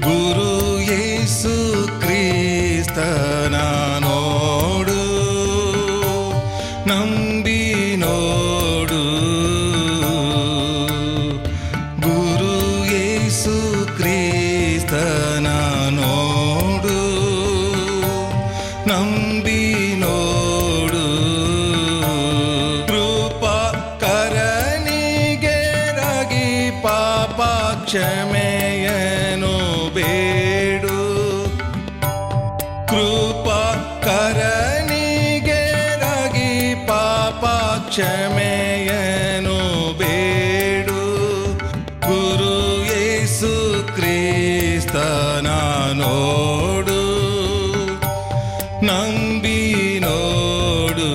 ಗುರು ಯೇಸು ಕ್ರಿಸ್ತನ ನೋಡು, ನಂಬಿ ನೋಡು. ಗುರು ಯೇಸು ಕ್ರಿಸ್ತನ ನೋಡು, ನಂಬಿ ನೋಡು. ಕೃಪಾ ಕರನಿಗೆ ರಗಿ ಪಾಪ ಕ್ಷಮೆಯನು ಬೇಡು. ಕೃಪಾ ಕರನಿಗೆ ರಗಿ ಪಾಪ ಕ್ಷಮೆಯನು ಬೇಡು. ಗುರು ಯೇಸು ಕ್ರಿಸ್ತನ ನೋಡು, ನಂಬಿ ನೋಡು.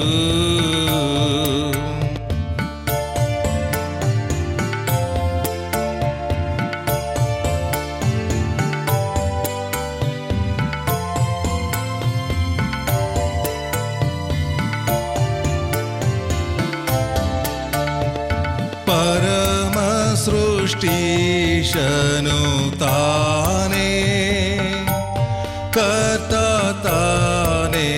ಪರಮ ಸೃಷ್ಟಿಶನು ತಾನೇ, ಕರ್ತ ತಾನೇ.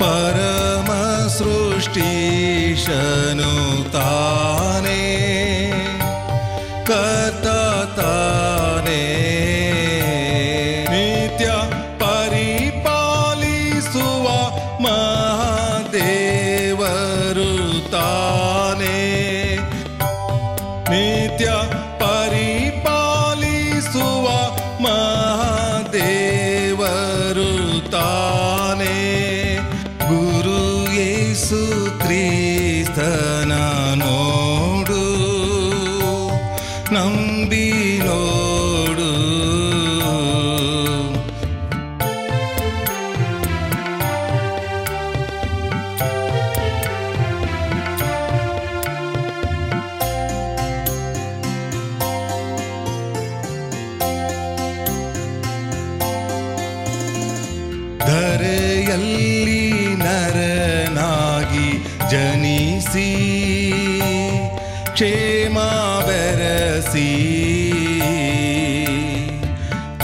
ಪರಮ ಸೃಷ್ಟಿಶನು ತಾನೇ, ಕರ್ತ ತಾನೇ. ನಿತ್ಯ ಪರಿಪಾಲಿಸುವ ಮಹಾದೇವರು ತಾನೇ. ನಿತ್ಯ ಪರಿಪಾಲಿಸುವ ಮಹಾದೇವರು ತಾನೇ. ಗುರು ಯೇಸು ಕ್ರಿಸ್ತನ ನೋಡು, ನಂಬಿ ನೋಡು. ಧರೆಯಲ್ಲಿ ನರನಾಗಿ ಜನಿಸಿ ಕ್ಷೇಮ ಬೆರಸಿ.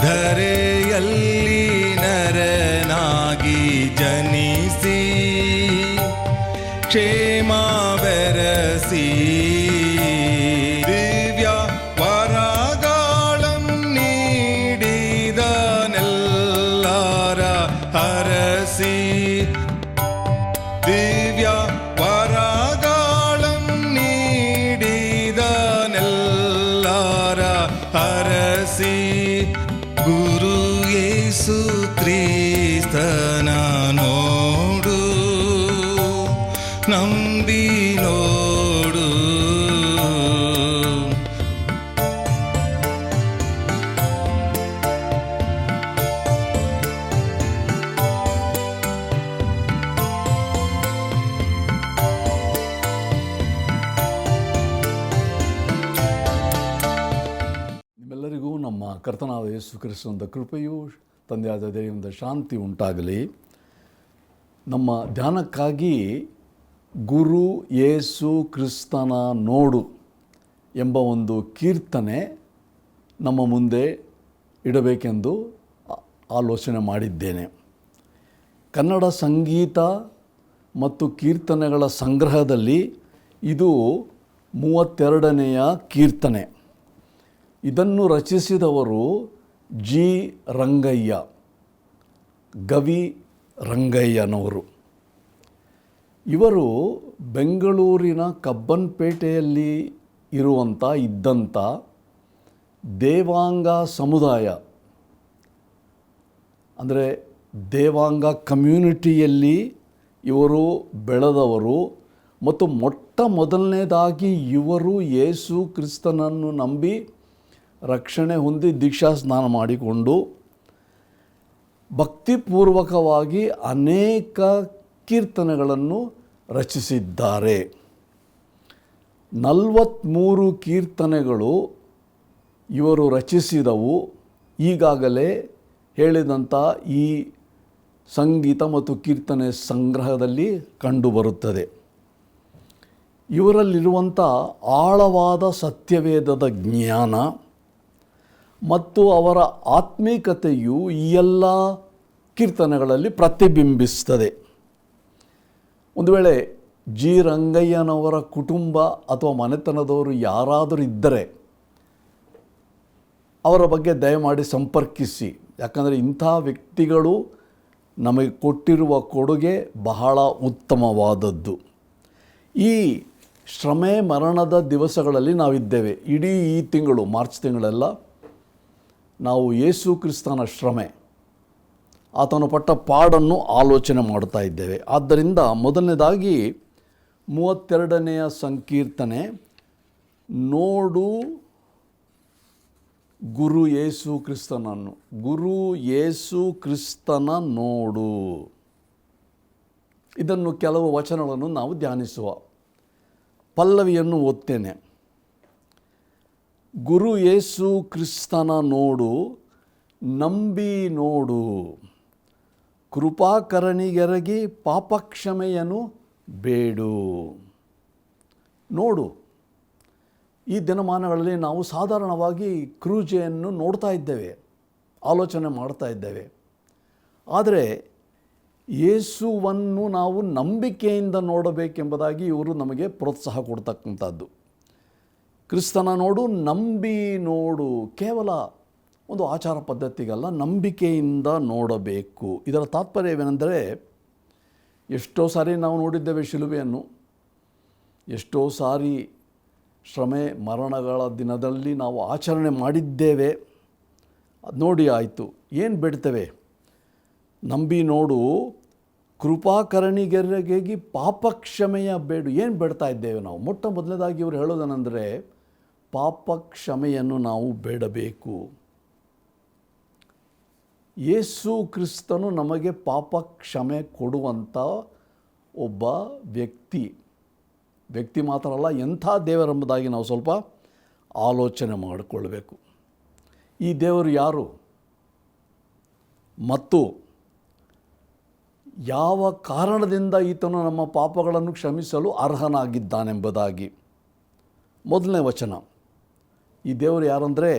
ಧರೆಯಲ್ಲಿ ನರನಾಗಿ ಜನಿಸಿ ಕ್ಷೇಮ ಬೆರಸಿ. ದಿವ್ಯ ವರಗಾಳಂ ನೀಡಿದನೆಲ್ಲರ ಹರಸಿ. ದಿವ್ಯ ವರಗಾಳಂ ನೀಡಿದನೆಲ್ಲರ ಹರಸಿ. ಗುರು ಯೇಸು ಕ್ರಿಸ್ತನ ನೋಡು, ನಂಬಿ ನೋಡು. ನಿಮ್ಮೆಲ್ಲರಿಗೂ ನಮ್ಮ ಕರ್ತನಾದ ಯೇಸು ಕ್ರಿಸ್ತನ ಕೃಪೆಯು ತಂದೆಯಾದ ದೇವರಿಂದ ಶಾಂತಿ ಉಂಟಾಗಲಿ. ನಮ್ಮ ಧ್ಯಾನಕ್ಕಾಗಿ ಗುರು ಯೇಸು ಕ್ರಿಸ್ತನ ನೋಡು ಎಂಬ ಒಂದು ಕೀರ್ತನೆ ನಮ್ಮ ಮುಂದೆ ಇಡಬೇಕೆಂದು ಆಲೋಚನೆ ಮಾಡಿದ್ದೇನೆ. ಕನ್ನಡ ಸಂಗೀತ ಮತ್ತು ಕೀರ್ತನೆಗಳ ಸಂಗ್ರಹದಲ್ಲಿ ಇದು 32ನೆಯ ಕೀರ್ತನೆ. ಇದನ್ನು ರಚಿಸಿದವರು ಜಿ ರಂಗಯ್ಯ, ಗವಿ ರಂಗಯ್ಯನವರು. ಇವರು ಬೆಂಗಳೂರಿನ ಕಬ್ಬನ್ಪೇಟೆಯಲ್ಲಿ ಇದ್ದಂಥ ದೇವಾಂಗ ಸಮುದಾಯ, ಅಂದರೆ ದೇವಾಂಗ ಕಮ್ಯುನಿಟಿಯಲ್ಲಿ ಇವರು ಬೆಳೆದವರು. ಮತ್ತು ಮೊಟ್ಟ ಮೊದಲನೇದಾಗಿ ಇವರು ಯೇಸು ಕ್ರಿಸ್ತನನ್ನು ನಂಬಿ ರಕ್ಷಣೆ ಹೊಂದಿ ದೀಕ್ಷಾ ಸ್ನಾನ ಮಾಡಿಕೊಂಡು ಭಕ್ತಿಪೂರ್ವಕವಾಗಿ ಅನೇಕ ಕೀರ್ತನೆಗಳನ್ನು ರಚಿಸಿದ್ದಾರೆ. 43 ಕೀರ್ತನೆಗಳು ಇವರು ರಚಿಸಿದವು. ಈಗಾಗಲೇ ಹೇಳಿದಂಥ ಈ ಸಂಗೀತ ಮತ್ತು ಕೀರ್ತನೆ ಸಂಗ್ರಹದಲ್ಲಿ ಕಂಡುಬರುತ್ತದೆ. ಇವರಲ್ಲಿರುವಂಥ ಆಳವಾದ ಸತ್ಯವೇದದ ಜ್ಞಾನ ಮತ್ತು ಅವರ ಆತ್ಮೀಕತೆಯು ಈ ಎಲ್ಲ ಕೀರ್ತನೆಗಳಲ್ಲಿ ಪ್ರತಿಬಿಂಬಿಸ್ತದೆ. ಒಂದು ವೇಳೆ ಜಿ ರಂಗಯ್ಯನವರ ಕುಟುಂಬ ಅಥವಾ ಮನೆತನದವರು ಯಾರಾದರೂ ಇದ್ದರೆ ಅವರ ಬಗ್ಗೆ ದಯಮಾಡಿ ಸಂಪರ್ಕಿಸಿ. ಯಾಕಂದರೆ ಇಂಥ ವ್ಯಕ್ತಿಗಳು ನಮಗೆ ಕೊಟ್ಟಿರುವ ಕೊಡುಗೆ ಬಹಳ ಉತ್ತಮವಾದದ್ದು. ಈ ಶ್ರಮೆ ಮರಣದ ದಿವಸಗಳಲ್ಲಿ ನಾವಿದ್ದೇವೆ. ಇಡೀ ಈ ತಿಂಗಳು, ಮಾರ್ಚ್ ತಿಂಗಳೆಲ್ಲ ನಾವು ಯೇಸು ಕ್ರಿಸ್ತನ ಶ್ರಮೆ, ಆತನು ಪಟ್ಟ ಪಾಡನ್ನು ಆಲೋಚನೆ ಮಾಡ್ತಾ ಇದ್ದೇವೆ. ಆದ್ದರಿಂದ ಮೊದಲನೇದಾಗಿ 32ನೆಯ ಸಂಕೀರ್ತನೆ, ನೋಡು ಗುರು ಯೇಸು ಕ್ರಿಸ್ತನನ್ನು. ಗುರು ಯೇಸು ಕ್ರಿಸ್ತನ ನೋಡು. ಇದನ್ನು ಕೆಲವು ವಚನಗಳನ್ನು ನಾವು ಧ್ಯಾನಿಸುವ. ಪಲ್ಲವಿಯನ್ನು ಓದ್ತೇನೆ. ಗುರು ಯೇಸು ಕ್ರಿಸ್ತನ ನೋಡು, ನಂಬಿ ನೋಡು, ಕೃಪಾಕರಣಿಗೆರಗಿ ಪಾಪಕ್ಷಮೆಯನ್ನು ಬೇಡು. ನೋಡು. ಈ ದಿನಮಾನಗಳಲ್ಲಿ ನಾವು ಸಾಧಾರಣವಾಗಿ ಕ್ರೂಜೆಯನ್ನು ನೋಡ್ತಾ ಇದ್ದೇವೆ, ಆಲೋಚನೆ ಮಾಡ್ತಾ ಇದ್ದೇವೆ. ಆದರೆ ಯೇಸುವನ್ನು ನಾವು ನಂಬಿಕೆಯಿಂದ ನೋಡಬೇಕೆಂಬುದಾಗಿ ಇವರು ನಮಗೆ ಪ್ರೋತ್ಸಾಹ ಕೊಡ್ತಕ್ಕಂಥದ್ದು. ಕ್ರಿಸ್ತನ ನೋಡು, ನಂಬಿ ನೋಡು. ಕೇವಲ ಒಂದು ಆಚಾರ ಪದ್ಧತಿಗಲ್ಲ, ನಂಬಿಕೆಯಿಂದ ನೋಡಬೇಕು. ಇದರ ತಾತ್ಪರ್ಯವೇನೆಂದರೆ, ಎಷ್ಟೋ ಸಾರಿ ನಾವು ನೋಡಿದ್ದೇವೆ ಶಿಲುಬೆಯನ್ನು, ಎಷ್ಟೋ ಸಾರಿ ಶ್ರಮೆ ಮರಣಗಳ ದಿನದಲ್ಲಿ ನಾವು ಆಚರಣೆ ಮಾಡಿದ್ದೇವೆ. ಅದು ನೋಡಿ ಆಯಿತು. ಏನು ಬೇಡ್ತೇವೆ? ನಂಬಿ ನೋಡು, ಕೃಪಾಕರಣಿಗೆರಗಿ ಪಾಪಕ್ಷಮೆಯ ಬೇಡು. ಏನು ಬೇಡ್ತಾ ಇದ್ದೇವೆ ನಾವು? ಮೊಟ್ಟ ಮೊದಲನೇದಾಗಿ ಇವರು ಹೇಳೋದೇನೆಂದರೆ, ಪಾಪಕ್ಷಮೆಯನ್ನು ನಾವು ಬೇಡಬೇಕು. ಯೇಸು ಕ್ರಿಸ್ತನು ನಮಗೆ ಪಾಪಕ್ಷಮೆ ಕೊಡುವಂಥ ಒಬ್ಬ ವ್ಯಕ್ತಿ ಮಾತ್ರ ಅಲ್ಲ, ಎಂಥ ದೇವರೆಂಬುದಾಗಿ ನಾವು ಸ್ವಲ್ಪ ಆಲೋಚನೆ ಮಾಡಿಕೊಳ್ಬೇಕು. ಈ ದೇವರು ಯಾರು ಮತ್ತು ಯಾವ ಕಾರಣದಿಂದ ಈತನು ನಮ್ಮ ಪಾಪಗಳನ್ನು ಕ್ಷಮಿಸಲು ಅರ್ಹನಾಗಿದ್ದಾನೆಂಬುದಾಗಿ. ಮೊದಲನೇ ವಚನ, ಈ ದೇವರು ಯಾರಂದರೆ,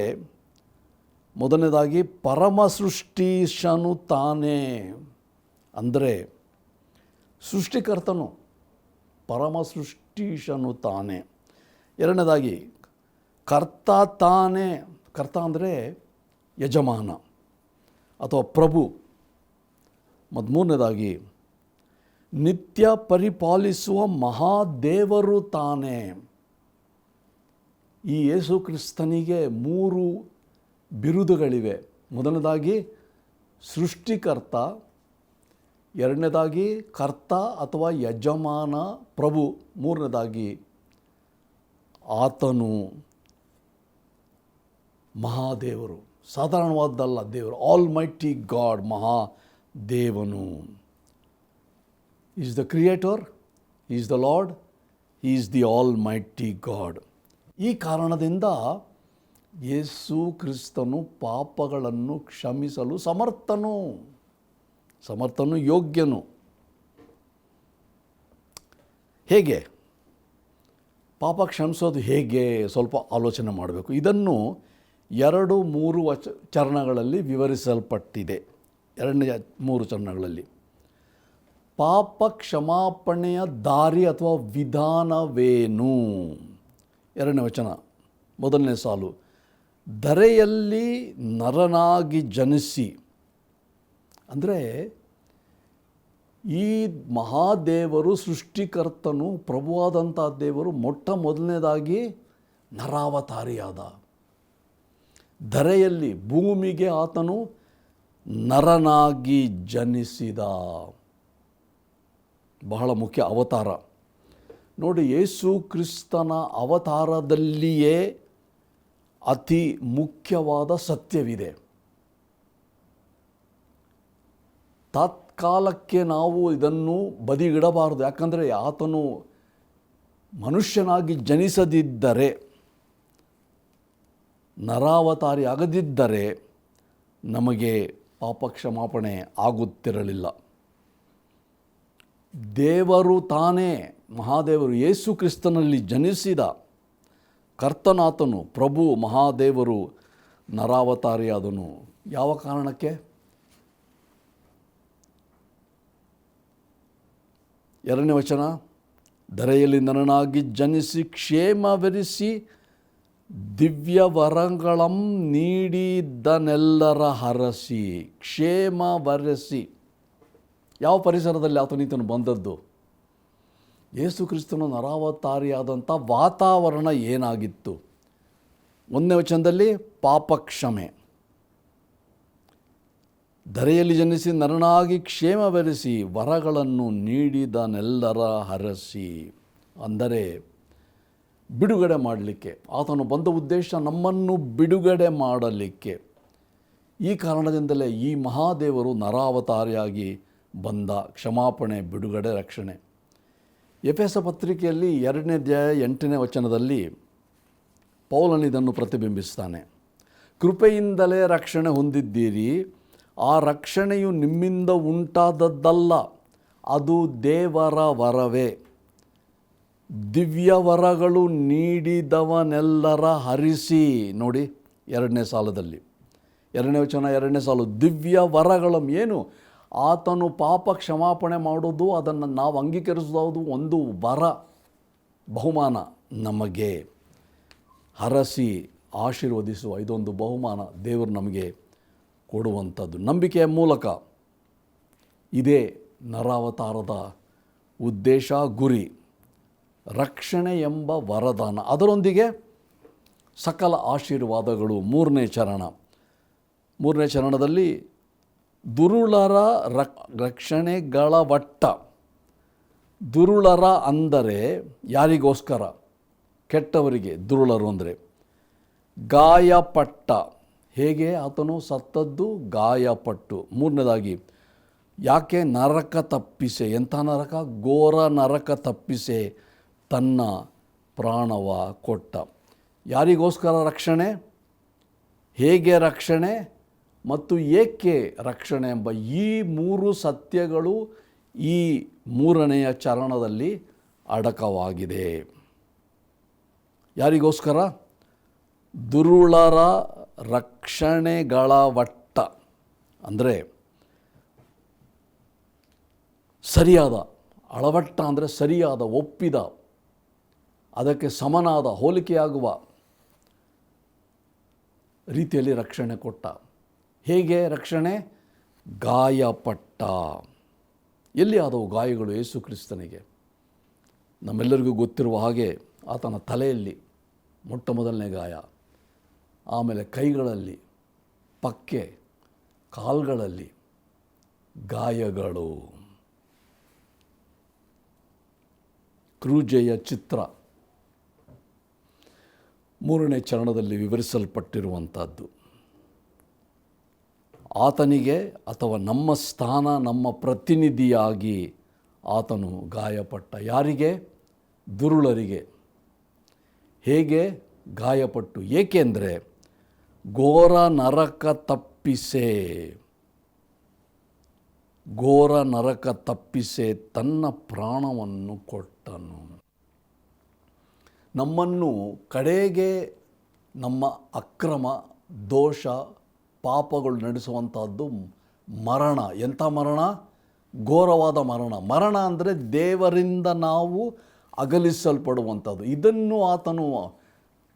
ಮೊದಲನೇದಾಗಿ ಪರಮ ಸೃಷ್ಟೀಶನು ತಾನೇ. ಅಂದರೆ ಸೃಷ್ಟಿಕರ್ತನು, ಪರಮ ಸೃಷ್ಟೀಶನು ತಾನೇ. ಎರಡನೇದಾಗಿ ಕರ್ತ ತಾನೇ. ಕರ್ತ ಅಂದರೆ ಯಜಮಾನ ಅಥವಾ ಪ್ರಭು. ಮತ್ತು ಮೂರನೇದಾಗಿ ನಿತ್ಯ ಪರಿಪಾಲಿಸುವ ಮಹಾದೇವರು ತಾನೇ. ಈ ಯೇಸು ಕ್ರಿಸ್ತನಿಗೆ 3 ಬಿರುದುಗಳಿವೆ. ಮೊದಲನೇದಾಗಿ ಸೃಷ್ಟಿಕರ್ತ, ಎರಡನೇದಾಗಿ ಕರ್ತ ಅಥವಾ ಯಜಮಾನ ಪ್ರಭು, ಮೂರನೇದಾಗಿ ಆತನು ಮಹಾದೇವರು. ಸಾಧಾರಣವಾದ್ದಲ್ಲ ದೇವರು, ಆಲ್ ಮೈಟಿ ಗಾಡ್, ಮಹಾದೇವನು. Is the creator, is the Lord, is the almighty God. ಈ ಕಾರಣದಿಂದ ಯೇಸು ಕ್ರಿಸ್ತನು ಪಾಪಗಳನ್ನು ಕ್ಷಮಿಸಲು ಸಮರ್ಥನು, ಯೋಗ್ಯನು. ಹೇಗೆ ಪಾಪ ಕ್ಷಮಿಸೋದು ಹೇಗೆ? ಸ್ವಲ್ಪ ಆಲೋಚನೆ ಮಾಡಬೇಕು. ಇದನ್ನು 2-3 ಚರಣಗಳಲ್ಲಿ ವಿವರಿಸಲ್ಪಟ್ಟಿದೆ. 2-3 ಚರಣಗಳಲ್ಲಿ ಪಾಪ ಕ್ಷಮಾಪಣೆಯ ದಾರಿ ಅಥವಾ ವಿಧಾನವೇನು? 2ನೇ ವಚನ, ಮೊದಲನೇ ಸಾಲು, ಧರೆಯಲ್ಲಿ ನರನಾಗಿ ಜನಿಸಿ. ಅಂದರೆ ಈ ಮಹಾದೇವರು, ಸೃಷ್ಟಿಕರ್ತನು, ಪ್ರಭುವಾದಂಥ ದೇವರು ಮೊಟ್ಟ ಮೊದಲನೇದಾಗಿ ನರಾವತಾರಿಯಾದ. ಧರೆಯಲ್ಲಿ, ಭೂಮಿಗೆ ಆತನು ನರನಾಗಿ ಜನಿಸಿದ. ಬಹಳ ಮುಖ್ಯ ಅವತಾರ. ನೋಡಿ, ಯೇಸು ಕ್ರಿಸ್ತನ ಅವತಾರದಲ್ಲಿಯೇ ಅತಿ ಮುಖ್ಯವಾದ ಸತ್ಯವಿದೆ. ತಾತ್ಕಾಲಕ್ಕೆ ನಾವು ಇದನ್ನು ಬದಿಗಿಡಬಾರದು. ಯಾಕಂದರೆ ಆತನು ಮನುಷ್ಯನಾಗಿ ಜನಿಸದಿದ್ದರೆ, ನರಾವತಾರಿ ಆಗದಿದ್ದರೆ ನಮಗೆ ಪಾಪ ಕ್ಷಮಾಪಣೆ ಆಗುತ್ತಿರಲಿಲ್ಲ. ದೇವರು ತಾನೇ, ಮಹಾದೇವರು ಯೇಸು ಕ್ರಿಸ್ತನಲ್ಲಿ ಜನಿಸಿದ ಕರ್ತನಾತನು, ಪ್ರಭು ಮಹಾದೇವರು ನರಾವತಾರಿಯಾದನು. ಯಾವ ಕಾರಣಕ್ಕೆ? ಎರಡನೇ ವಚನ, ಧರೆಯಲ್ಲಿ ನರನಾಗಿ ಜನಿಸಿ ಕ್ಷೇಮವೆರಿಸಿ ದಿವ್ಯ ವರಗಳಂ ನೀಡಿದ್ದನೆಲ್ಲರ ಹರಸಿ. ಕ್ಷೇಮ ವರಸಿ. ಯಾವ ಪರಿಸರದಲ್ಲಿ ಆತನಿತನು ಬಂದದ್ದು? ಯೇಸು ಕ್ರಿಸ್ತನು ನರಾವತಾರಿಯಾದಂಥ ವಾತಾವರಣ ಏನಾಗಿತ್ತು? ಒಂದನೇ ವಚನದಲ್ಲಿ ಪಾಪ ಕ್ಷಮೆ, ಧರೆಯಲ್ಲಿ ಜನಿಸಿ ನರನಾಗಿ ಕ್ಷೇಮವೆರಿಸಿ ವರಗಳನ್ನು ನೀಡಿದನೆಲ್ಲರ ಹರಸಿ. ಅಂದರೆ ಬಿಡುಗಡೆ ಮಾಡಲಿಕ್ಕೆ ಆತನು ಬಂದ ಉದ್ದೇಶ ನಮ್ಮನ್ನು ಬಿಡುಗಡೆ ಮಾಡಲಿಕ್ಕೆ. ಈ ಕಾರಣದಿಂದಲೇ ಈ ಮಹಾದೇವರು ನರಾವತಾರಿಯಾಗಿ ಬಂದ. ಕ್ಷಮಾಪಣೆ, ಬಿಡುಗಡೆ, ರಕ್ಷಣೆ. ಎಫೆಸ ಪತ್ರಿಕೆಯಲ್ಲಿ 2ನೇ ಅಧ್ಯಾಯ 8ನೇ ವಚನದಲ್ಲಿ ಪೌಲನಿದನ್ನು ಪ್ರತಿಬಿಂಬಿಸ್ತಾನೆ. ಕೃಪೆಯಿಂದಲೇ ರಕ್ಷಣೆ ಹೊಂದಿದ್ದೀರಿ, ಆ ರಕ್ಷಣೆಯು ನಿಮ್ಮಿಂದ ಉಂಟಾದದ್ದಲ್ಲ, ಅದು ದೇವರ ವರವೇ. ದಿವ್ಯ ವರಗಳು ನೀಡಿದವನೆಲ್ಲರ ಹರಿಸಿ. ನೋಡಿ 2ನೇ ಸಾಲದಲ್ಲಿ, 2ನೇ ವಚನ 2ನೇ ಸಾಲು. ದಿವ್ಯ ವರಗಳು ಏನು? ಆತನು ಪಾಪ ಕ್ಷಮಾಪಣೆ ಮಾಡೋದು, ಅದನ್ನು ನಾವು ಅಂಗೀಕರಿಸೋದು ಒಂದು ವರ, ಬಹುಮಾನ ನಮಗೆ. ಹರಸಿ ಆಶೀರ್ವದಿಸುವ ಇದೊಂದು ಬಹುಮಾನ ದೇವರು ನಮಗೆ ಕೊಡುವಂಥದ್ದು. ನಂಬಿಕೆಯ ಮೂಲಕ ಇದೇ ನರಾವತಾರದ ಉದ್ದೇಶ, ಗುರಿ. ರಕ್ಷಣೆ ಎಂಬ ವರದಾನ, ಅದರೊಂದಿಗೆ ಸಕಲ ಆಶೀರ್ವಾದಗಳು. 3ನೇ ಚರಣದಲ್ಲಿ ದುರುಳರ ರಕ್ಷಣೆಗಳ ವಟ್ಟ. ದುರುಳರ ಅಂದರೆ ಯಾರಿಗೋಸ್ಕರ? ಕೆಟ್ಟವರಿಗೆ ದುರುಳರು ಅಂದರೆ. ಗಾಯಪಟ್ಟ. ಹೇಗೆ? ಆತನು ಸತ್ತದ್ದು ಗಾಯಪಟ್ಟು. 3ನೇದಾಗಿ ಯಾಕೆ? ನರಕ ತಪ್ಪಿಸೆ. ಎಂಥ ನರಕ? ಘೋರ ನರಕ ತಪ್ಪಿಸೆ ತನ್ನ ಪ್ರಾಣವ ಕೊಟ್ಟ. ಯಾರಿಗೋಸ್ಕರ ರಕ್ಷಣೆ? ಹೇಗೆ ರಕ್ಷಣೆ ಮತ್ತು ಏಕೆ ರಕ್ಷಣೆ ಎಂಬ ಈ 3 ಸತ್ಯಗಳು ಈ 3ನೆಯ ಚರಣದಲ್ಲಿ ಅಡಕವಾಗಿದೆ. ಯಾರಿಗೋಸ್ಕರ? ದುರುಳರ ರಕ್ಷಣೆಗಳ ವಟ್ಟ. ಅಂದರೆ ಸರಿಯಾದ, ಅಳವಟ್ಟ ಅಂದರೆ ಸರಿಯಾದ, ಒಪ್ಪಿದ, ಅದಕ್ಕೆ ಸಮನಾದ, ಹೋಲಿಕೆಯಾಗುವ ರೀತಿಯಲ್ಲಿ ರಕ್ಷಣೆ ಕೊಟ್ಟ. ಹೇಗೆ ರಕ್ಷಣೆ? ಗಾಯಪಟ್ಟ. ಎಲ್ಲಿ ಆದವು ಗಾಯಗಳು ಯೇಸು ಕ್ರಿಸ್ತನಿಗೆ? ನಮ್ಮೆಲ್ಲರಿಗೂ ಗೊತ್ತಿರುವ ಹಾಗೆ ಆತನ ತಲೆಯಲ್ಲಿ ಮೊಟ್ಟ ಮೊದಲನೇ ಗಾಯ, ಆಮೇಲೆ ಕೈಗಳಲ್ಲಿ, ಪಕ್ಕೆ, ಕಾಲ್ಗಳಲ್ಲಿ ಗಾಯಗಳು. ಕ್ರೂಜೆಯ ಚಿತ್ರ 3ನೇ ಚರಣದಲ್ಲಿ ವಿವರಿಸಲ್ಪಟ್ಟಿರುವಂಥದ್ದು. ಆತನಿಗೆ ಅಥವಾ ನಮ್ಮ ಸ್ಥಾನ, ನಮ್ಮ ಪ್ರತಿನಿಧಿಯಾಗಿ ಆತನು ಗಾಯಪಟ್ಟ. ಯಾರಿಗೆ? ದುರುಳರಿಗೆ. ಹೇಗೆ ಗಾಯಪಟ್ಟು? ಏಕೆಂದರೆ ಘೋರ ನರಕ ತಪ್ಪಿಸೆ. ಘೋರ ನರಕ ತಪ್ಪಿಸೆ ತನ್ನ ಪ್ರಾಣವನ್ನು ಕೊಟ್ಟನು. ನಮ್ಮನ್ನು ಕಡೆಗೆ ನಮ್ಮ ಅಕ್ರಮ, ದೋಷ, ಪಾಪಗಳು ನಡೆಸುವಂಥದ್ದು ಮರಣ. ಎಂಥ ಮರಣ? ಘೋರವಾದ ಮರಣ. ಮರಣ ಅಂದರೆ ದೇವರಿಂದ ನಾವು ಅಗಲಿಸಲ್ಪಡುವಂಥದ್ದು. ಇದನ್ನು ಆತನು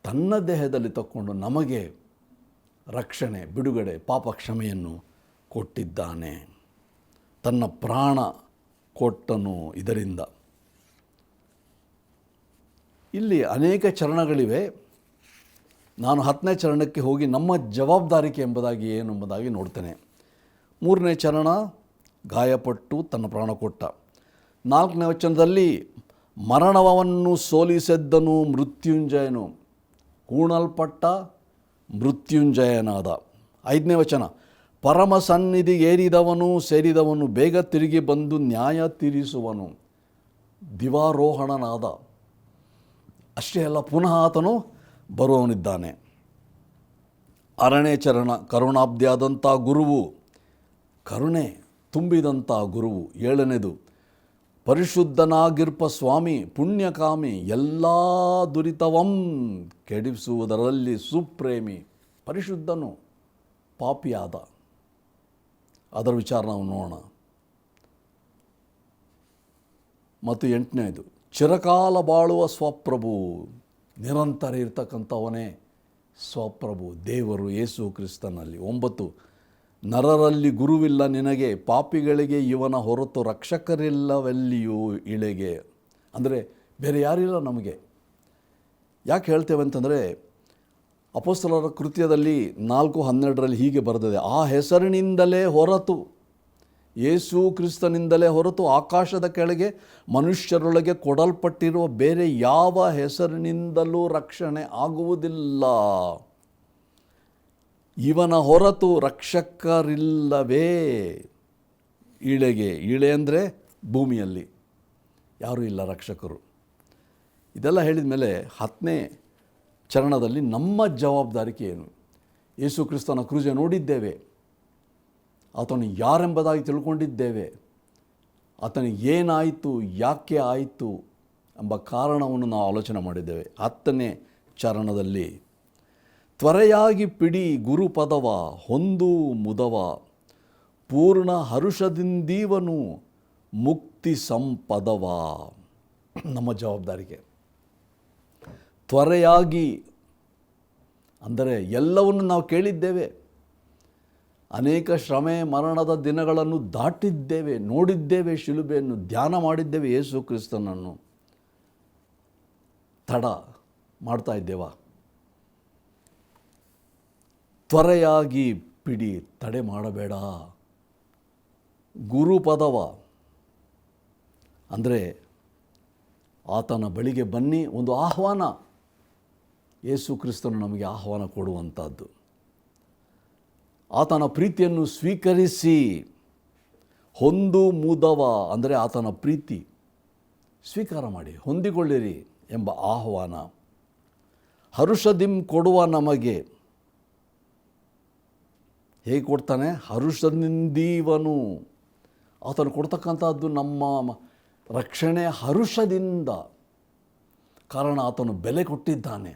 ತನ್ನ ದೇಹದಲ್ಲಿ ತಕ್ಕೊಂಡು ನಮಗೆ ರಕ್ಷಣೆ, ಬಿಡುಗಡೆ, ಪಾಪ ಕ್ಷಮೆಯನ್ನು ಕೊಟ್ಟಿದ್ದಾನೆ. ತನ್ನ ಪ್ರಾಣ ಕೊಟ್ಟನು ಇದರಿಂದ. ಇಲ್ಲಿ ಅನೇಕ ಚರಣಗಳಿವೆ. ನಾನು 10ನೇ ಚರಣಕ್ಕೆ ಹೋಗಿ ನಮ್ಮ ಜವಾಬ್ದಾರಿಕೆ ಎಂಬುದಾಗಿ ಏನು ಎಂಬುದಾಗಿ ನೋಡ್ತೇನೆ. 3ನೇ ಚರಣ ಗಾಯಪಟ್ಟು ತನ್ನ ಪ್ರಾಣ ಕೊಟ್ಟ. 4ನೇ ವಚನದಲ್ಲಿ ಮರಣವನ್ನು ಸೋಲಿಸಿದ್ದನು ಮೃತ್ಯುಂಜಯನು, ಹೂಣಲ್ಪಟ್ಟ ಮೃತ್ಯುಂಜಯನಾದ. 5ನೇ ವಚನ ಪರಮ ಸನ್ನಿಧಿಗೇರಿದವನು ಸೇರಿದವನು ಬೇಗ ತಿರುಗಿ ಬಂದು ನ್ಯಾಯ ತೀರಿಸುವನು, ದಿವಾರೋಹಣನಾದ. ಅಷ್ಟೇ ಅಲ್ಲ, ಪುನಃ ಆತನು ಬರುವವನಿದ್ದಾನೆ. 6ನೇ ಚರಣ ಕರುಣಾಬ್ದಿಯಾದಂಥ ಗುರುವು, ಕರುಣೆ ತುಂಬಿದಂಥ ಗುರುವು. 7ನೇದು ಪರಿಶುದ್ಧನಾಗಿರ್ಪ ಸ್ವಾಮಿ, ಪುಣ್ಯಕಾಮಿ, ಎಲ್ಲ ದುರಿತವಂ ಕೆಡಿಸುವುದರಲ್ಲಿ ಸುಪ್ರೇಮಿ, ಪರಿಶುದ್ಧನು ಪಾಪಿಯಾದ. ಅದರ ವಿಚಾರ ನಾವು ನೋಡೋಣ. ಮತ್ತು 8ನೇದು, ಚಿರಕಾಲ ಬಾಳುವ ಸ್ವಪ್ರಭು, ನಿರಂತರ ಇರ್ತಕ್ಕಂಥವನೇ ಸ್ವಪ್ರಭು ದೇವರು ಯೇಸು ಕ್ರಿಸ್ತನಲ್ಲಿ. 9, ನರರಲ್ಲಿ ಗುರುವಿಲ್ಲ ನಿನಗೆ, ಪಾಪಿಗಳಿಗೆ ಇವನ ಹೊರತು ರಕ್ಷಕರಿಲ್ಲವೆಲ್ಲಿಯೂ ಇಳೆಗೆ. ಅಂದರೆ ಬೇರೆ ಯಾರಿಲ್ಲ ನಮಗೆ. ಯಾಕೆ ಹೇಳ್ತೇವೆ ಅಂತಂದರೆ, ಅಪೊಸ್ತಲರ ಕೃತ್ಯದಲ್ಲಿ 4:12 ಹೀಗೆ ಬರೆದಿದೆ, ಆ ಹೆಸರಿನಿಂದಲೇ ಹೊರತು, ಯೇಸು ಕ್ರಿಸ್ತನಿಂದಲೇ ಹೊರತು ಆಕಾಶದ ಕೆಳಗೆ ಮನುಷ್ಯರೊಳಗೆ ಕೊಡಲ್ಪಟ್ಟಿರುವ ಬೇರೆ ಯಾವ ಹೆಸರಿನಿಂದಲೂ ರಕ್ಷಣೆ ಆಗುವುದಿಲ್ಲ. ಇವನ ಹೊರತು ರಕ್ಷಕರಿಲ್ಲವೇ ಇಳೆಗೆ. ಇಳೆ ಅಂದರೆ ಭೂಮಿಯಲ್ಲಿ ಯಾರೂ ಇಲ್ಲ ರಕ್ಷಕರು. ಇದೆಲ್ಲ ಹೇಳಿದ ಮೇಲೆ 10ನೇ ಚರಣದಲ್ಲಿ ನಮ್ಮ ಜವಾಬ್ದಾರಿಕೆ ಏನು? ಯೇಸು ಕ್ರಿಸ್ತನ ಕ್ರೂಜೆ ನೋಡಿದ್ದೇವೆ, ಆತನು ಯಾರೆಂಬುದಾಗಿ ತಿಳ್ಕೊಂಡಿದ್ದೇವೆ, ಆತನಿಗೆ ಏನಾಯಿತು, ಯಾಕೆ ಆಯಿತು ಎಂಬ ಕಾರಣವನ್ನು ನಾವು ಆಲೋಚನೆ ಮಾಡಿದ್ದೇವೆ. 10ನೇ ಚರಣದಲ್ಲಿ ತ್ವರೆಯಾಗಿ ಪಿಡಿ ಗುರುಪದವ ಹೊಂದು ಮುದವ, ಪೂರ್ಣ ಹರುಷದಿಂದೀವನು ಮುಕ್ತಿ ಸಂಪದವ. ನಮ್ಮ ಜವಾಬ್ದಾರಿಗೆ ತ್ವರೆಯಾಗಿ ಅಂದರೆ ಎಲ್ಲವನ್ನು ನಾವು ಕೇಳಿದ್ದೇವೆ, ಅನೇಕ ಶ್ರಮೆ ಮರಣದ ದಿನಗಳನ್ನು ದಾಟಿದ್ದೇವೆ, ನೋಡಿದ್ದೇವೆ, ಶಿಲುಬೆಯನ್ನು ಧ್ಯಾನ ಮಾಡಿದ್ದೇವೆ, ಯೇಸು ಕ್ರಿಸ್ತನನ್ನು. ತಡ ಮಾಡ್ತಾ ಇದ್ದೇವಾ? ತ್ವರೆಯಾಗಿ ಪಿಡಿ, ತಡೆ ಮಾಡಬೇಡ. ಗುರುಪದವ ಅಂದರೆ ಆತನ ಬಳಿಗೆ ಬನ್ನಿ, ಒಂದು ಆಹ್ವಾನ. ಯೇಸು ಕ್ರಿಸ್ತನು ನಮಗೆ ಆಹ್ವಾನ ಕೊಡುವಂಥದ್ದು. ಆತನ ಪ್ರೀತಿಯನ್ನು ಸ್ವೀಕರಿಸಿ. ಹೊಂದು ಮುದವ ಅಂದರೆ ಆತನ ಪ್ರೀತಿ ಸ್ವೀಕಾರ ಮಾಡಿ, ಹೊಂದಿಕೊಳ್ಳಿರಿ ಎಂಬ ಆಹ್ವಾನ. ಹರುಷದಿಂ ಕೊಡುವ ನಮಗೆ. ಹೇಗೆ ಕೊಡ್ತಾನೆ? ಹರುಷದಿಂದೀವನು. ಆತನು ಕೊಡ್ತಕ್ಕಂಥದ್ದು ನಮ್ಮ ರಕ್ಷಣೆ ಹರುಷದಿಂದ. ಕಾರಣ ಆತನು ಬೆಲೆ ಕೊಟ್ಟಿದ್ದಾನೆ.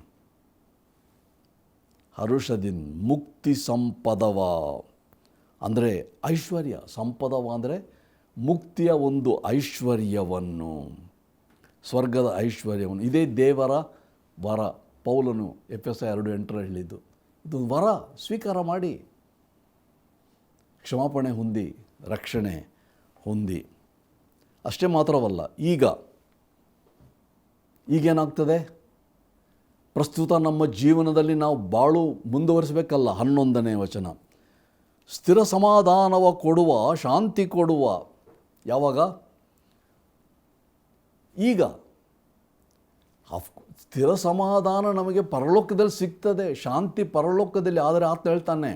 ಹರುಷದಿನ್ ಮುಕ್ತಿ ಸಂಪದವ ಅಂದರೆ ಐಶ್ವರ್ಯ. ಸಂಪದವ ಅಂದರೆ ಮುಕ್ತಿಯ ಒಂದು ಐಶ್ವರ್ಯವನ್ನು, ಸ್ವರ್ಗದ ಐಶ್ವರ್ಯವನ್ನು. ಇದೇ ದೇವರ ವರ. ಪೌಲನು ಎಫೆಸ 2:8 ಹೇಳಿದ್ದು ಇದು ವರ. ಸ್ವೀಕಾರ ಮಾಡಿ, ಕ್ಷಮಾಪಣೆ ಹೊಂದಿ, ರಕ್ಷಣೆ ಹೊಂದಿ. ಅಷ್ಟೇ ಮಾತ್ರವಲ್ಲ, ಈಗೇನಾಗ್ತದೆ? ಪ್ರಸ್ತುತ ನಮ್ಮ ಜೀವನದಲ್ಲಿ ನಾವು ಬಾಳು ಮುಂದುವರಿಸಬೇಕಲ್ಲ. 11ನೇ ವಚನ, ಸ್ಥಿರ ಸಮಾಧಾನವ ಕೊಡುವ, ಶಾಂತಿ ಕೊಡುವ. ಯಾವಾಗ? ಈಗ. ಸ್ಥಿರ ಸಮಾಧಾನ ನಮಗೆ ಪರಲೋಕದಲ್ಲಿ ಸಿಗ್ತದೆ, ಶಾಂತಿ ಪರಲೋಕದಲ್ಲಿ. ಆದರೆ ಆತ ಹೇಳ್ತಾನೆ,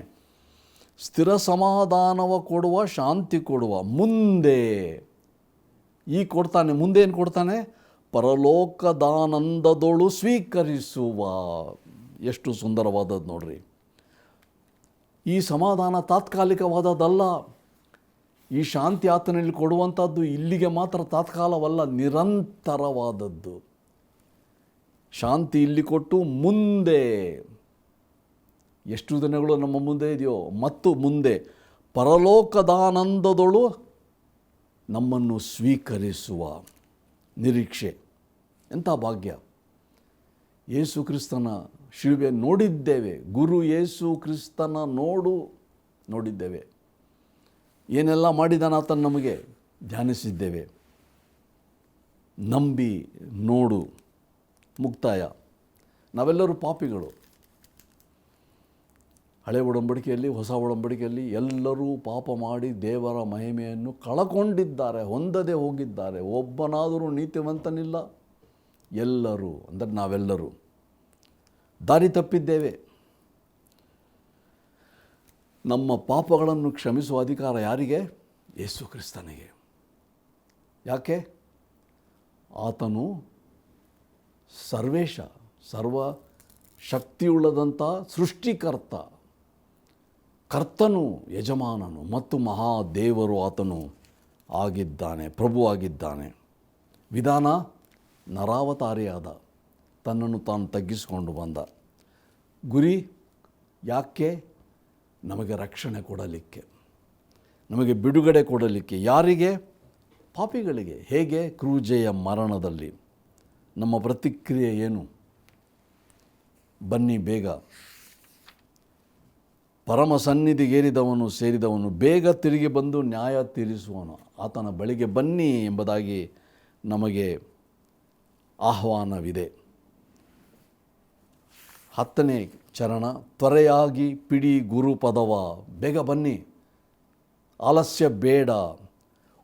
ಸ್ಥಿರ ಸಮಾಧಾನವ ಕೊಡುವ, ಶಾಂತಿ ಕೊಡುವ. ಮುಂದೆ ಈಗ ಕೊಡ್ತಾನೆ. ಮುಂದೆ ಏನು ಕೊಡ್ತಾನೆ? ಪರಲೋಕದಾನಂದದೊಳು ಸ್ವೀಕರಿಸುವ. ಎಷ್ಟು ಸುಂದರವಾದದ್ದು ನೋಡ್ರಿ. ಈ ಸಮಾಧಾನ ತಾತ್ಕಾಲಿಕವಾದದ್ದಲ್ಲ. ಈ ಶಾಂತಿ ಆತನಲ್ಲಿ ಕೊಡುವಂಥದ್ದು ಇಲ್ಲಿಗೆ ಮಾತ್ರ ತಾತ್ಕಾಲವಲ್ಲ, ನಿರಂತರವಾದದ್ದು. ಶಾಂತಿ ಇಲ್ಲಿ ಕೊಟ್ಟು ಮುಂದೆ ಎಷ್ಟು ದಿನಗಳು ನಮ್ಮ ಮುಂದೆ ಇದೆಯೋ, ಮತ್ತು ಮುಂದೆ ಪರಲೋಕದಾನಂದದೊಳು ನಮ್ಮನ್ನು ಸ್ವೀಕರಿಸುವ ನಿರೀಕ್ಷೆ. ಎಂಥ ಭಾಗ್ಯ! ಯೇಸು ಕ್ರಿಸ್ತನ ಶಿಲುಬೆ ನೋಡಿದ್ದೇವೆ. ಗುರು ಯೇಸು ಕ್ರಿಸ್ತನ ನೋಡಿದ್ದೇವೆ. ಏನೆಲ್ಲ ಮಾಡಿದಾನ ಆತನು ನಮಗೆ ಧ್ಯಾನಿಸಿದ್ದೇವೆ. ನಂಬಿ ನೋಡು. ಮುಕ್ತಾಯ. ನಾವೆಲ್ಲರೂ ಪಾಪಿಗಳು. ಹಳೆ ಒಡಂಬಡಿಕೆಯಲ್ಲಿ, ಹೊಸ ಒಡಂಬಡಿಕೆಯಲ್ಲಿ ಎಲ್ಲರೂ ಪಾಪ ಮಾಡಿ ದೇವರ ಮಹಿಮೆಯನ್ನು ಕಳಕೊಂಡಿದ್ದಾರೆ, ಹೊಂದದೆ ಹೋಗಿದ್ದಾರೆ. ಒಬ್ಬನಾದರೂ ನೀತಿವಂತನಿಲ್ಲ. ಎಲ್ಲರೂ ಅಂದರೆ ನಾವೆಲ್ಲರೂ ದಾರಿ ತಪ್ಪಿದ್ದೇವೆ. ನಮ್ಮ ಪಾಪಗಳನ್ನು ಕ್ಷಮಿಸುವ ಅಧಿಕಾರ ಯಾರಿಗೆ? ಯೇಸು ಕ್ರಿಸ್ತನಿಗೆ. ಯಾಕೆ? ಆತನು ಸರ್ವೇಶ, ಸರ್ವ ಶಕ್ತಿಯುಳ್ಳದಂಥ ಸೃಷ್ಟಿಕರ್ತ, ಕರ್ತನು, ಯಜಮಾನನು ಮತ್ತು ಮಹಾದೇವರು ಆತನು ಆಗಿದ್ದಾನೆ, ಪ್ರಭುವಾಗಿದ್ದಾನೆ. ವಿಧಾನ ನರಾವತಾರಿಯಾದ, ತನ್ನನ್ನು ತಾನು ತಗ್ಗಿಸಿಕೊಂಡು ಬಂದ. ಗುರಿ ಯಾಕೆ? ನಮಗೆ ರಕ್ಷಣೆ ಕೊಡಲಿಕ್ಕೆ, ನಮಗೆ ಬಿಡುಗಡೆ ಕೊಡಲಿಕ್ಕೆ. ಯಾರಿಗೆ? ಪಾಪಿಗಳಿಗೆ. ಹೇಗೆ? ಕ್ರೂಜೆಯ ಮರಣದಲ್ಲಿ. ನಮ್ಮ ಪ್ರತಿಕ್ರಿಯೆ ಏನು? ಬನ್ನಿ ಬೇಗ ಪರಮ ಸನ್ನಿಧಿಗೇರಿದವನು ಸೇರಿದವನು ಬೇಗ ತಿರುಗಿ ಬಂದು ನ್ಯಾಯ ತೀರಿಸುವನು. ಆತನ ಬಳಿಗೆ ಬನ್ನಿ ಎಂಬುದಾಗಿ ನಮಗೆ ಆಹ್ವಾನವಿದೆ. 10ನೇ ಚರಣ, ತ್ವರೆಯಾಗಿ ಪಿಡಿ ಗುರುಪದವ. ಬೇಗ ಬನ್ನಿ, ಆಲಸ್ಯ ಬೇಡ.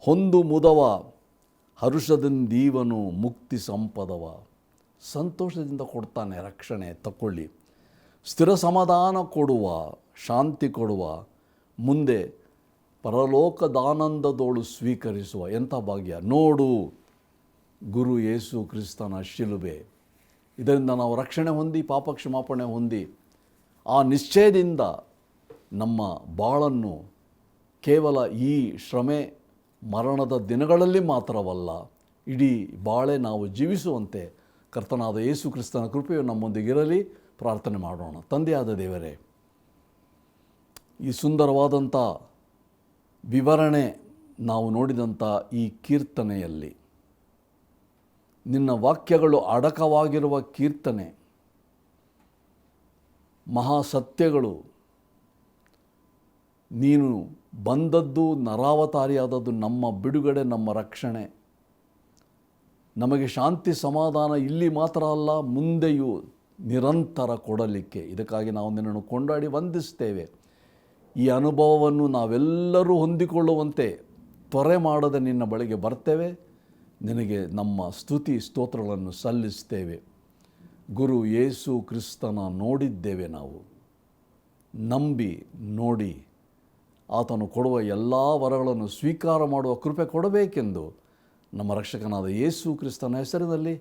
ಹೊಂದು ಮುದವ, ಹರುಷದಿಂದೀವನು ಮುಕ್ತಿ ಸಂಪದವ. ಸಂತೋಷದಿಂದ ಕೊಡ್ತಾನೆ ರಕ್ಷಣೆ, ತಕ್ಕೊಳ್ಳಿ. ಸ್ಥಿರ ಸಮಾಧಾನ ಕೊಡುವ, ಶಾಂತಿ ಕೊಡುವ, ಮುಂದೆ ಪರಲೋಕದಾನಂದದೋಳು ಸ್ವೀಕರಿಸುವ. ಎಂಥ ಭಾಗ್ಯ! ನೋಡು ಗುರು ಯೇಸು ಕ್ರಿಸ್ತನ ಶಿಲುಬೆ. ಇದರಿಂದ ನಾವು ರಕ್ಷಣೆ ಹೊಂದಿ, ಪಾಪ ಕ್ಷಮಾಪಣೆ ಹೊಂದಿ, ಆ ನಿಶ್ಚಯದಿಂದ ನಮ್ಮ ಬಾಳನ್ನು ಕೇವಲ ಈ ಶ್ರಮೆ ಮರಣದ ದಿನಗಳಲ್ಲಿ ಮಾತ್ರವಲ್ಲ, ಇಡೀ ಬಾಳೆ ನಾವು ಜೀವಿಸುವಂತೆ ಕರ್ತನಾದ ಯೇಸು ಕ್ರಿಸ್ತನ ಕೃಪೆಯು ನಮ್ಮೊಂದಿಗಿರಲಿ. ಪ್ರಾರ್ಥನೆ ಮಾಡೋಣ. ತಂದೆಯಾದ ದೇವರೇ, ಈ ಸುಂದರವಾದಂಥ ವಿವರಣೆ ನಾವು ನೋಡಿದಂಥ ಈ ಕೀರ್ತನೆಯಲ್ಲಿ ನಿನ್ನ ವಾಕ್ಯಗಳು ಅಡಕವಾಗಿರುವ ಕೀರ್ತನೆ, ಮಹಾಸತ್ಯಗಳು, ನೀನು ಬಂದದ್ದು ನರಾವತಾರಿಯಾದದ್ದು ನಮ್ಮ ಬಿಡುಗಡೆ, ನಮ್ಮ ರಕ್ಷಣೆ, ನಮಗೆ ಶಾಂತಿ ಸಮಾಧಾನ ಇಲ್ಲಿ ಮಾತ್ರ ಅಲ್ಲ, ಮುಂದೆಯೂ ನಿರಂತರ ಕೊಡಲಿಕ್ಕೆ. ಇದಕ್ಕಾಗಿ ನಾವು ನಿನ್ನನ್ನು ಕೊಂಡಾಡಿ ವಂದಿಸ್ತೇವೆ. ಈ ಅನುಭವವನ್ನು ನಾವೆಲ್ಲರೂ ಹೊಂದಿಕೊಳ್ಳುವಂತೆ ತ್ವರೆ ಮಾಡದೆ ನಿನ್ನ ಬಳಿಗೆ ಬರ್ತೇವೆ. ನಿನಗೆ ನಮ್ಮ ಸ್ತುತಿ ಸ್ತೋತ್ರಗಳನ್ನು ಸಲ್ಲಿಸ್ತೇವೆ. ಗುರು ಯೇಸು ಕ್ರಿಸ್ತನ ನೋಡಿದ್ದೇವೆ, ನಾವು ನಂಬಿ ನೋಡಿ ಆತನು ಕೊಡುವ ಎಲ್ಲ ವರಗಳನ್ನು ಸ್ವೀಕಾರ ಮಾಡುವ ಕೃಪೆ ಕೊಡಬೇಕೆಂದು ನಮ್ಮ ರಕ್ಷಕನಾದ ಯೇಸು ಕ್ರಿಸ್ತನ ಹೆಸರಿನಲ್ಲಿ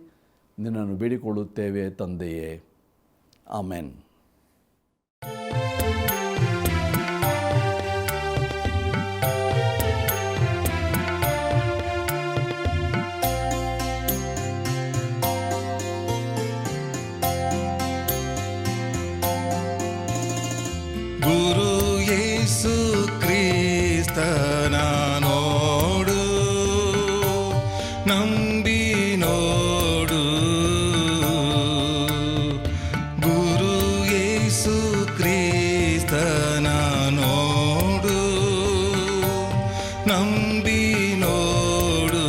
ನಿನ್ನನ್ನು ಬೇಡಿಕೊಳ್ಳುತ್ತೇವೆ ತಂದೆಯೇ. ಆಮೆನ್. ಗುರು ಯೇಸು ಕ್ರಿಸ್ತನ ನೋಡು, ನಂಬಿ ನೋಡು. ಗುರು ಯೇಸು ಕ್ರಿಸ್ತನ ನೋಡು, ನಂಬಿ ನೋಡು.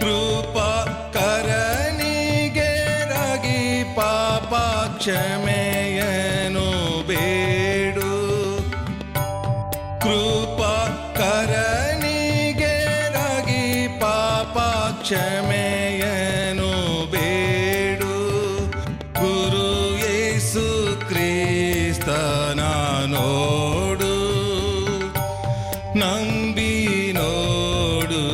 ಕೃಪಾ ಕರನಿಗೆ ರಾಗಿ ಪಾಪ ಕ್ಷಮೆಯನು ಬೇಡು. ಕೃಪಾ ಕರನಿಗೆ ರಾಗಿ ಪಾಪ ಕ್ಷಮೆಯನು ಬೇಡು. ಗುರು ಯೇಸು ಕ್ರಿಸ್ತನ ನೋಡು, ನಂಬಿ ನೋಡು.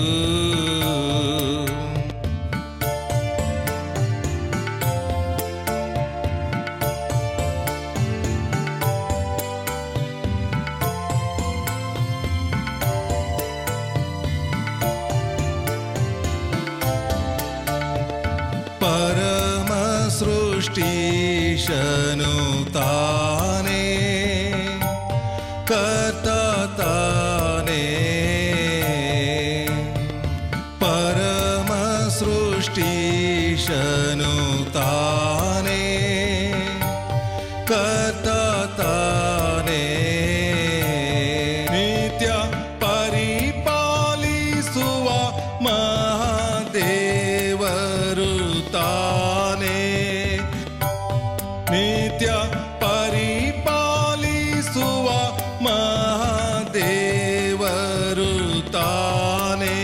ಪರಮ ಸೃಷ್ಟಿಶನು ತಾನೇ, ಕರ್ತ ತಾನೇ. ಪರಮ ಸೃಷ್ಟಿಶನು ತಾನೇ, ಕರ್ತ ತಾನೇ. ನಿತ್ಯ ಪರಿಪಾಲಿಸುವ ಮಹಾದೇವರು ತಾನೇ. ನಿತ್ಯ ಪರಿಪಾಲಿಸುವ ಮಹಾದೇವರು ತಾನೇ.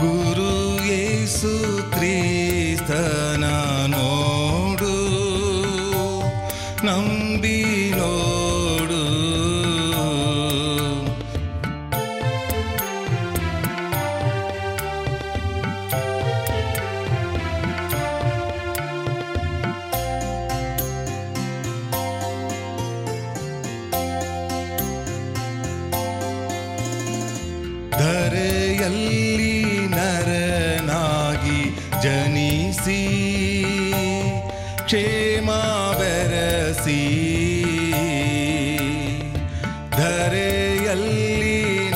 ಗುರು ಯೇಸು ಕ್ರಿಸ್ತನ ನೋಡು, ನಂಬಿ ನೋಡು. ಧರೆಯಲ್ಲಿ ನರನಾಗಿ ಜನಿಸಿ ಕ್ಷೇಮ ಬೆರಸಿ ಬರಸಿ ಧರೆಯಲ್ಲಿ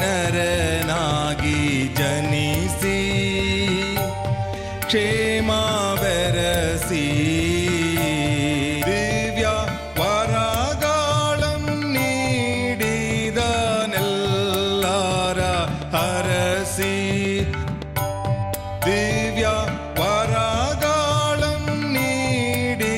ನರನಾಗಿ ಜನಿಸಿ ಕ್ಷೇಮ ಬೆರಸಿ ದಿವ್ಯ ವರಗಾಳಂ ನೀಡಿದನೆಲ್ಲರ ಹರಸಿ ದಿವ್ಯ ವರಗಾಳಂ ನೀಡಿದನೆಲ್ಲರ